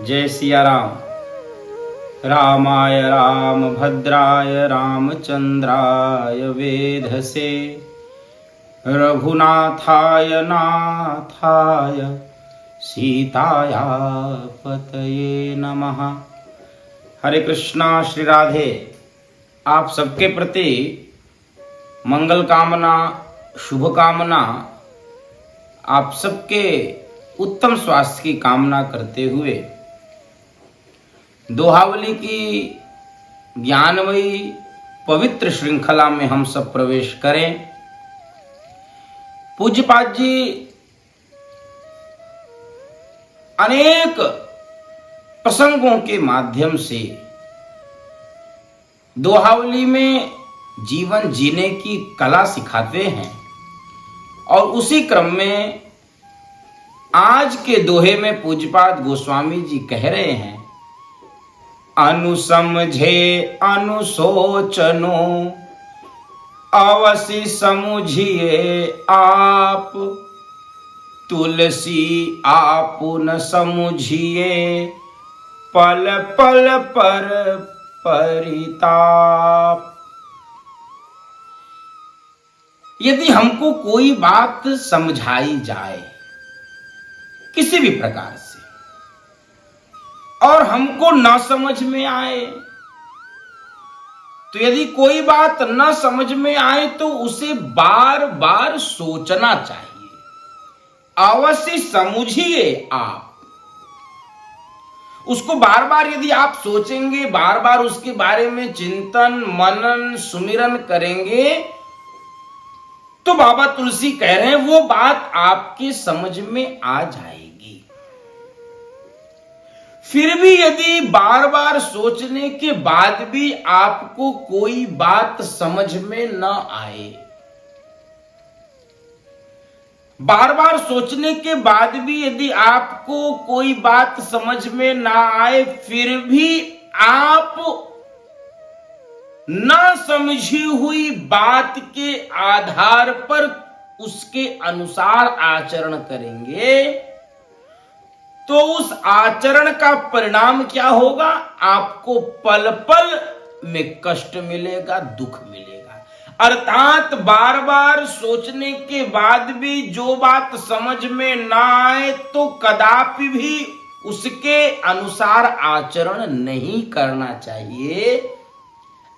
जय सिया राम। रामाय रामभद्राय रामचंद्राय वेधसे, रघुनाथाय नाथाय सीताया पतये नमः। हरे कृष्णा, श्री राधे। आप सबके प्रति मंगल कामना, शुभ कामना, आप सबके उत्तम स्वास्थ्य की कामना करते हुए दोहावली की ज्ञानमयी पवित्र श्रृंखला में हम सब प्रवेश करें। पूज्यपाद जी अनेक प्रसंगों के माध्यम से दोहावली में जीवन जीने की कला सिखाते हैं और उसी क्रम में आज के दोहे में पूज्यपाद गोस्वामी जी कह रहे हैं, अनुसमझे अनुसोचनो अवसि समुझिए आप, तुलसी आपु न समुझिए पल पल पर परिताप। यदि हमको कोई बात समझाई जाए किसी भी प्रकार से और हमको न समझ में आए, तो यदि कोई बात न समझ में आए तो उसे बार बार सोचना चाहिए। अवश्य समझिए आप उसको, बार बार यदि आप सोचेंगे, बार बार उसके बारे में चिंतन मनन सुमिरन करेंगे, तो बाबा तुलसी कह रहे हैं वो बात आपके समझ में आ जाएगी। फिर भी यदि बार बार सोचने के बाद भी आपको कोई बात समझ में न आए, बार बार सोचने के बाद भी यदि आपको कोई बात समझ में ना आए, फिर भी आप न समझी हुई बात के आधार पर उसके अनुसार आचरण करेंगे, तो उस आचरण का परिणाम क्या होगा? आपको पल पल में कष्ट मिलेगा, दुख मिलेगा। अर्थात बार बार सोचने के बाद भी जो बात समझ में ना आए तो कदापि भी उसके अनुसार आचरण नहीं करना चाहिए।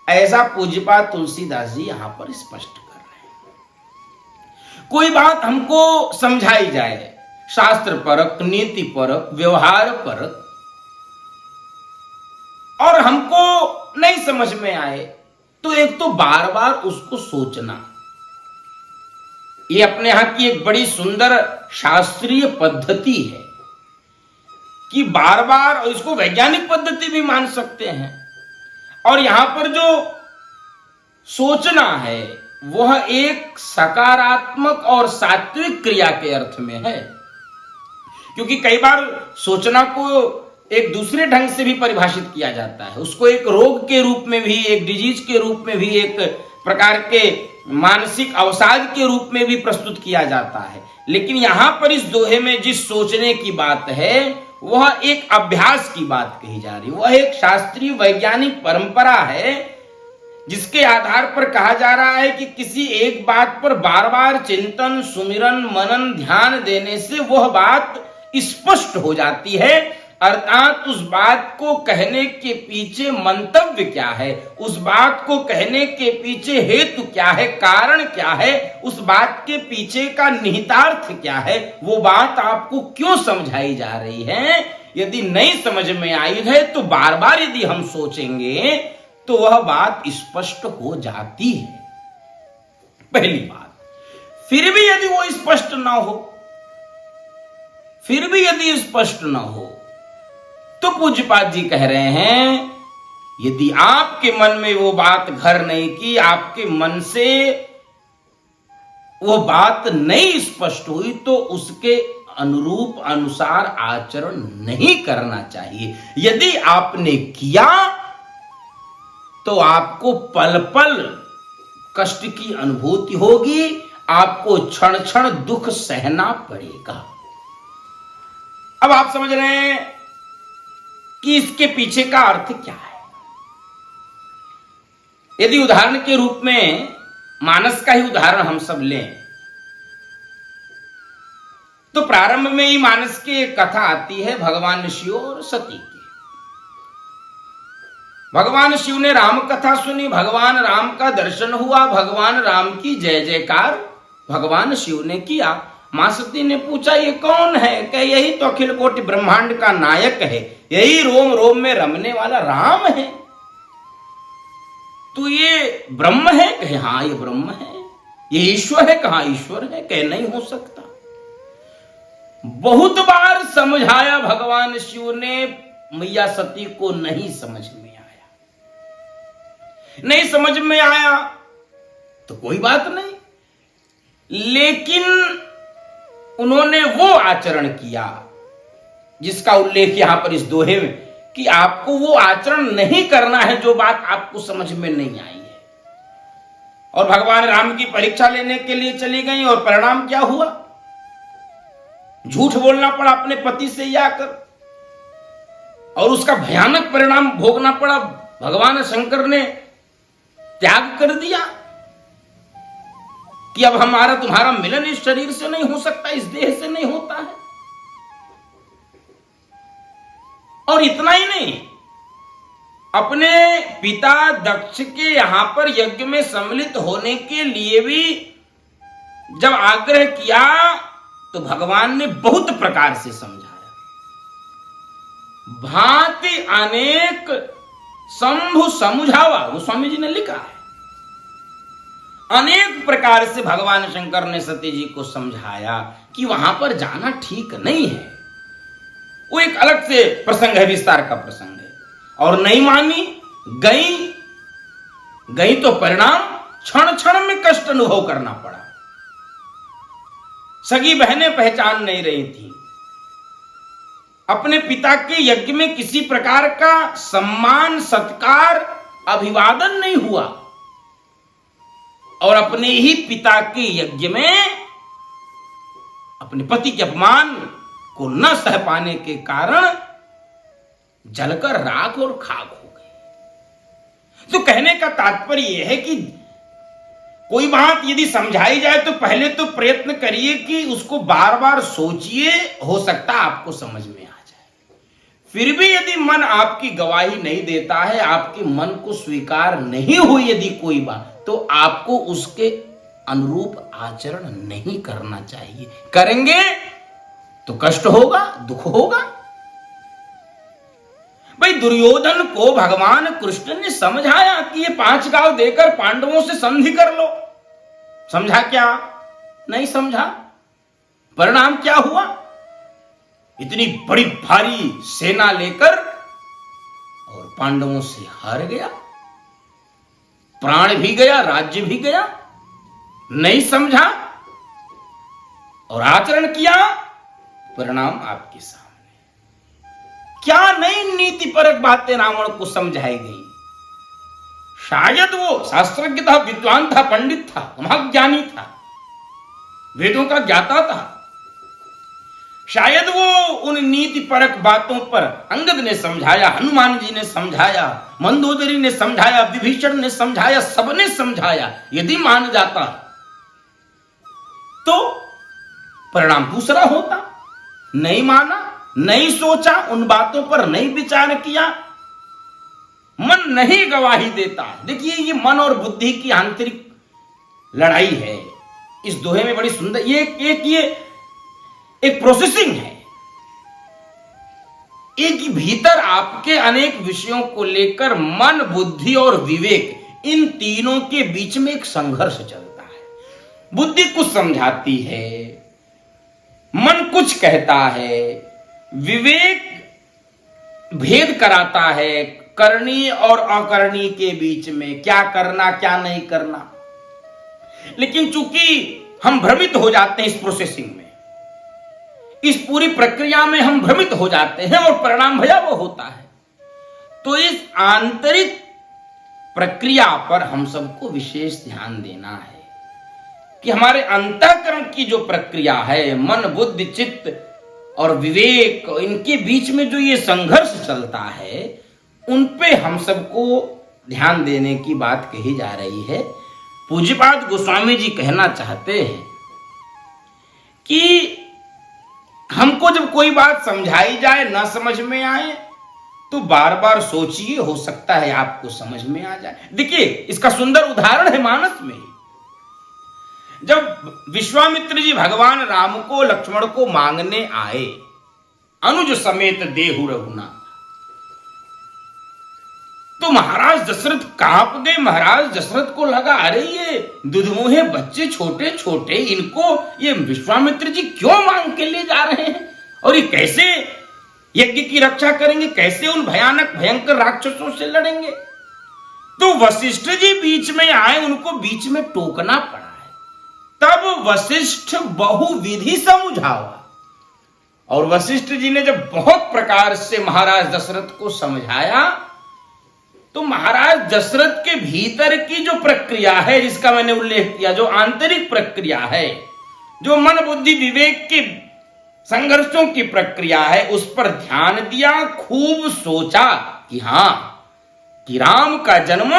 ऐसा पूज्यपाद तुलसीदास जी यहां पर स्पष्ट कर रहे हैं। कोई बात हमको समझाई जाए, शास्त्र परक, नीति परक, व्यवहार परक, और हमको नहीं समझ में आए, तो एक तो बार बार उसको सोचना, ये अपने यहां की एक बड़ी सुंदर शास्त्रीय पद्धति है कि बार बार, और इसको वैज्ञानिक पद्धति भी मान सकते हैं। और यहां पर जो सोचना है वह एक सकारात्मक और सात्विक क्रिया के अर्थ में है, क्योंकि कई बार सोचना को एक दूसरे ढंग से भी परिभाषित किया जाता है। उसको एक रोग के रूप में भी, एक डिजीज के रूप में भी, एक प्रकार के मानसिक अवसाद के रूप में भी प्रस्तुत किया जाता है। लेकिन यहां पर इस दोहे में जिस सोचने की बात है वह एक अभ्यास की बात कही जा रही है। वह एक शास्त्रीय वैज्ञानिक परंपरा है जिसके आधार पर कहा जा रहा है कि किसी एक बात पर बार बार चिंतन सुमिरन मनन ध्यान देने से वह बात स्पष्ट हो जाती है। अर्थात उस बात को कहने के पीछे मंतव्य क्या है, उस बात को कहने के पीछे हेतु क्या है, कारण क्या है, उस बात के पीछे का निहितार्थ क्या है, वो बात आपको क्यों समझाई जा रही है। यदि नहीं समझ में आई है तो बार बार यदि हम सोचेंगे तो वह बात स्पष्ट हो जाती है, पहली बात। फिर भी यदि वो स्पष्ट ना हो, फिर भी यदि स्पष्ट ना हो, तो पूज्यपाद जी कह रहे हैं, यदि आपके मन में वो बात घर नहीं की, आपके मन से वो बात नहीं स्पष्ट हुई, तो उसके अनुरूप अनुसार आचरण नहीं करना चाहिए। यदि आपने किया तो आपको पल पल कष्ट की अनुभूति होगी, आपको क्षण क्षण दुख सहना पड़ेगा। अब आप समझ रहे हैं कि इसके पीछे का अर्थ क्या है। यदि उदाहरण के रूप में मानस का ही उदाहरण हम सब लें तो प्रारंभ में ही मानस की एक कथा आती है भगवान शिव और सती की। भगवान शिव ने राम कथा सुनी, भगवान राम का दर्शन हुआ, भगवान राम की जय जयकार भगवान शिव ने किया। मां सती ने पूछा ये कौन है? कहे यही तो अखिल कोटि ब्रह्मांड का नायक है, यही रोम रोम में रमने वाला राम है। तो ये ब्रह्म है? कहे हाँ ये ब्रह्म है। ये ईश्वर है? कहा ईश्वर है। कहे नहीं हो सकता। बहुत बार समझाया भगवान शिव ने, मैया सती को नहीं समझ में आया। नहीं समझ में आया तो कोई बात नहीं, लेकिन उन्होंने वो आचरण किया जिसका उल्लेख यहां पर इस दोहे में, कि आपको वो आचरण नहीं करना है जो बात आपको समझ में नहीं आई है। और भगवान राम की परीक्षा लेने के लिए चली गई और परिणाम क्या हुआ? झूठ बोलना पड़ा अपने पति से ही आकर, और उसका भयानक परिणाम भोगना पड़ा। भगवान शंकर ने त्याग कर दिया कि अब हमारा तुम्हारा मिलन इस शरीर से नहीं हो सकता, इस देह से नहीं होता है। और इतना ही नहीं, अपने पिता दक्ष के यहां पर यज्ञ में सम्मिलित होने के लिए भी जब आग्रह किया तो भगवान ने बहुत प्रकार से समझाया। भांति अनेक शंभु समझावा, वो स्वामी जी ने लिखा है। अनेक प्रकार से भगवान शंकर ने सती जी को समझाया कि वहां पर जाना ठीक नहीं है। वो एक अलग से प्रसंग है, विस्तार का प्रसंग है। और नहीं मानी, गई तो परिणाम क्षण क्षण में कष्ट अनुभव करना पड़ा। सगी बहनें पहचान नहीं रही थी, अपने पिता के यज्ञ में किसी प्रकार का सम्मान सत्कार अभिवादन नहीं हुआ, और अपने ही पिता के यज्ञ में अपने पति के अपमान को न सह पाने के कारण जलकर राख और खाक हो गए। तो कहने का तात्पर्य यह है कि कोई बात यदि समझाई जाए तो पहले तो प्रयत्न करिए कि उसको बार बार सोचिए, हो सकता आपको समझ में आ जाए। फिर भी यदि मन आपकी गवाही नहीं देता है, आपके मन को स्वीकार नहीं हुई यदि कोई बात, तो आपको उसके अनुरूप आचरण नहीं करना चाहिए। करेंगे तो कष्ट होगा, दुख होगा। भाई दुर्योधन को भगवान कृष्ण ने समझाया कि ये 5 गांव देकर पांडवों से संधि कर लो। समझा क्या? नहीं समझा। परिणाम क्या हुआ? इतनी बड़ी भारी सेना लेकर और पांडवों से हार गया, प्राण भी गया, राज्य भी गया। नहीं समझा और आचरण किया, परिणाम आपके सामने। क्या नई नीतिपरक बातें रावण को समझाई गई? शायद वो शास्त्रज्ञ था, विद्वान था, पंडित था, महाज्ञानी था, वेदों का ज्ञाता था। शायद वो उन नीतिपरक बातों पर अंगद ने समझाया, हनुमान जी ने समझाया, मंदोदरी ने समझाया, विभीषण ने समझाया, सबने समझाया। यदि मान जाता तो परिणाम दूसरा होता। नहीं माना, नहीं सोचा, उन बातों पर नहीं विचार किया, मन नहीं गवाही देता। देखिए ये मन और बुद्धि की आंतरिक लड़ाई है। इस दोहे में बड़ी सुंदर ये एक प्रोसेसिंग है। एक भीतर आपके अनेक विषयों को लेकर मन, बुद्धि और विवेक, इन तीनों के बीच में एक संघर्ष चलता है। बुद्धि कुछ समझाती है, मन कुछ कहता है, विवेक भेद कराता है करनी और अकरनी के बीच में, क्या करना क्या नहीं करना। लेकिन चूंकि हम भ्रमित हो जाते हैं इस प्रोसेसिंग में, इस पूरी प्रक्रिया में हम भ्रमित हो जाते हैं और परिणाम भयावह होता है। तो इस आंतरिक प्रक्रिया पर हम सबको विशेष ध्यान देना है कि हमारे अंतःकरण की जो प्रक्रिया है, मन बुद्धि चित्त और विवेक, इनके बीच में जो ये संघर्ष चलता है, उन पे हम सबको ध्यान देने की बात कही जा रही है। पूज्यपाद गोस्वामी जी कहना चाहते हैं कि हमको जब कोई बात समझाई जाए, ना समझ में आए, तो बार बार सोचिए, हो सकता है आपको समझ में आ जाए। देखिए, इसका सुंदर उदाहरण है मानस में। जब विश्वामित्र जी भगवान राम को, लक्ष्मण को मांगने आए, अनुज समेत देहु रघुनाथ, तो महाराज दशरथ कांप गए। महाराज दशरथ को लगा, अरे ये दुधमुहे बच्चे छोटे छोटे, इनको ये विश्वामित्र जी क्यों मांग के ले जा रहे हैं, और ये कैसे यज्ञ की रक्षा करेंगे, कैसे उन भयानक भयंकर राक्षसों से लड़ेंगे। तो वशिष्ठ जी बीच में आए, उनको बीच में टोकना पड़ा है। तब वशिष्ठ बहुविधि समझावा, और वशिष्ठ जी ने जब बहुत प्रकार से महाराज दशरथ को समझाया, तो महाराज दशरथ के भीतर की जो प्रक्रिया है, जिसका मैंने उल्लेख किया, जो आंतरिक प्रक्रिया है, जो मन बुद्धि विवेक के संघर्षों की प्रक्रिया है, उस पर ध्यान दिया, खूब सोचा कि हां, कि राम का जन्म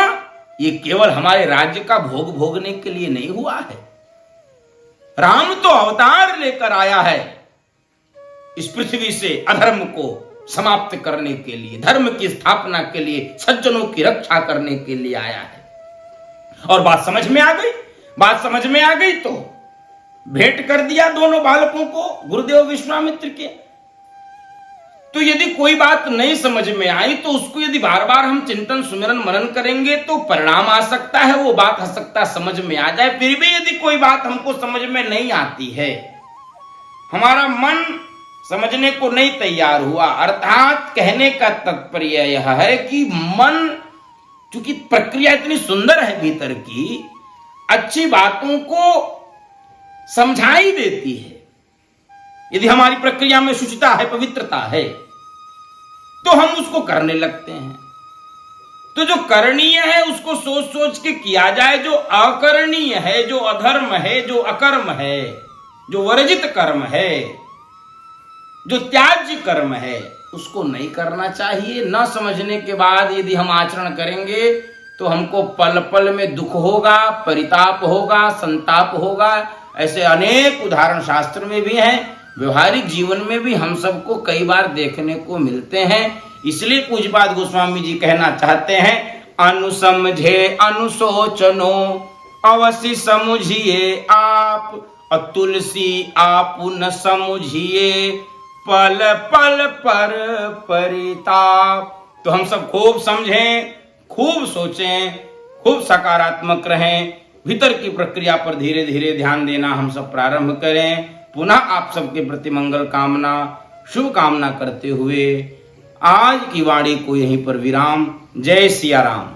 ये केवल हमारे राज्य का भोग भोगने के लिए नहीं हुआ है। राम तो अवतार लेकर आया है इस पृथ्वी से अधर्म को समाप्त करने के लिए, धर्म की स्थापना के लिए, सज्जनों की रक्षा करने के लिए आया है। और बात समझ में आ गई। बात समझ में आ गई तो भेंट कर दिया दोनों बालकों को गुरुदेव विश्वामित्र के। तो यदि कोई बात नहीं समझ में आई, तो उसको यदि बार बार हम चिंतन सुमिरन मनन करेंगे, तो परिणाम आ सकता है, वो बात हो सकता समझ में आ जाए। फिर भी यदि कोई बात हमको समझ में नहीं आती है, हमारा मन समझने को नहीं तैयार हुआ, अर्थात कहने का तात्पर्य यह है कि मन, चूंकि प्रक्रिया इतनी सुंदर है भीतर की, अच्छी बातों को समझाई देती है। यदि हमारी प्रक्रिया में शुचिता है, पवित्रता है, तो हम उसको करने लगते हैं। तो जो करणीय है उसको सोच सोच के किया जाए, जो अकरणीय है, जो अधर्म है, जो अकर्म है, जो वर्जित कर्म है, जो त्याज्य कर्म है, उसको नहीं करना चाहिए। न समझने के बाद यदि हम आचरण करेंगे, तो हमको पल पल में दुख होगा, परिताप होगा, संताप होगा। ऐसे अनेक उदाहरण शास्त्र में भी हैं, व्यवहारिक जीवन में भी हम सबको कई बार देखने को मिलते हैं। इसलिए पूज्यपाद गोस्वामी जी कहना चाहते हैं, अनुसमझे अनुशोचनो अवश्य समझिए आप, तुलसी आप न समझिए पल पल पर परिताप। तो हम सब खूब समझें, खूब सोचें, खूब सकारात्मक रहें, भीतर की प्रक्रिया पर धीरे धीरे ध्यान देना हम सब प्रारंभ करें। पुनः आप सबके प्रति मंगल कामना, शुभ कामना करते हुए आज की वाणी को यहीं पर विराम। जय सिया राम।